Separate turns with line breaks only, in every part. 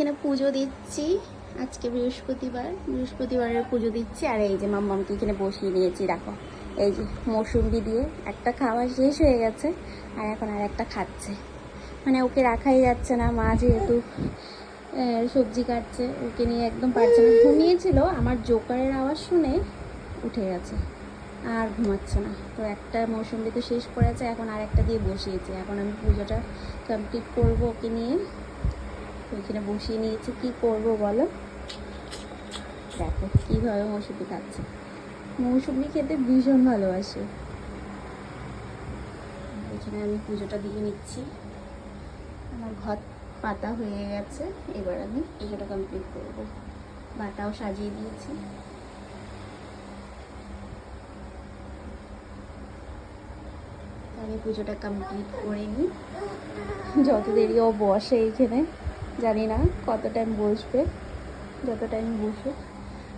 এখানে পুজো দিচ্ছি। আজকে বৃহস্পতিবারের পুজো দিচ্ছি। আর এই যে মাম্মামকে এখানে বসিয়ে নিয়েছি, দেখো এই যে মৌসুম্বি দিয়ে একটা খাওয়া শেষ হয়ে গেছে আর এখন আর একটা খাচ্ছে। মানে ওকে রাখাই যাচ্ছে না, মা যেহেতু সবজি কাটছে, ওকে নিয়ে একদম পারছে না। ঘুমিয়েছিল, আমার জোকারের আওয়াজ শুনে উঠে গেছে আর ঘুমাচ্ছে না। তো একটা মৌসুম্বি তো শেষ করেছে, এখন আর একটা দিয়ে বসিয়েছি। এখন আমি পুজোটা কমপ্লিট করবো ওকে নিয়ে। ওইখানে বসিয়ে নিয়েছি, কি করব বলো। দেখো কীভাবে মৌসুম্বি খাচ্ছে, মৌসুম্বি খেতে ভীষণ ভালোবাসে। এখানে আমি পুজোটা দিয়ে নিচ্ছি। আমার ঘর পাতা হয়ে গেছে, এবার আমি পুজোটা কমপ্লিট করব। বাতাও সাজিয়ে দিয়েছি। আমি পুজোটা কমপ্লিট করে নিই। যত দেরি ও বসে এইখানে, জানি না কত টাইম বসবে, যত টাইম বসুক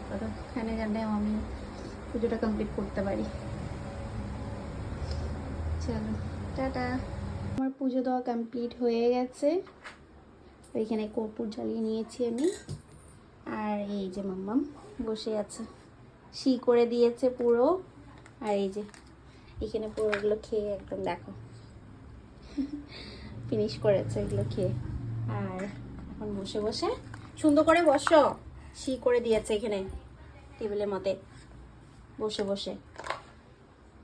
ততক্ষণে যেন আমি পুজোটা কমপ্লিট করতে পারি। চলো টাটা। আমার পুজো দেওয়া কমপ্লিট হয়ে গেছে। ওইখানে কর্পূর জ্বালিয়ে নিয়েছি আমি। আর এই যে মাম্মাম বসে আছে, শি করে দিয়েছে পুরো। আর এই যে এখানে পুরো এগুলো খেয়ে একদম দেখো ফিনিশ করেছে এগুলো খেয়ে। আর এখন বসে বসে সুন্দর করে বসো, শি করে দিয়েছে এখানে টেবিলের মধ্যে বসে বসে।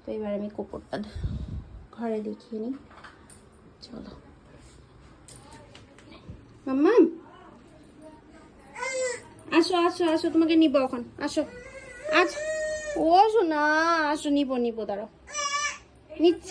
তো এবার আমি কর্পূরটা ঘরে দেখিয়ে নিই। চলো মাম্মাম আসো আসো আসো, তোমাকে নিব এখন, আসো আজ ও শোনা, আসো নিবো দাঁড়াও, নিচ্ছি।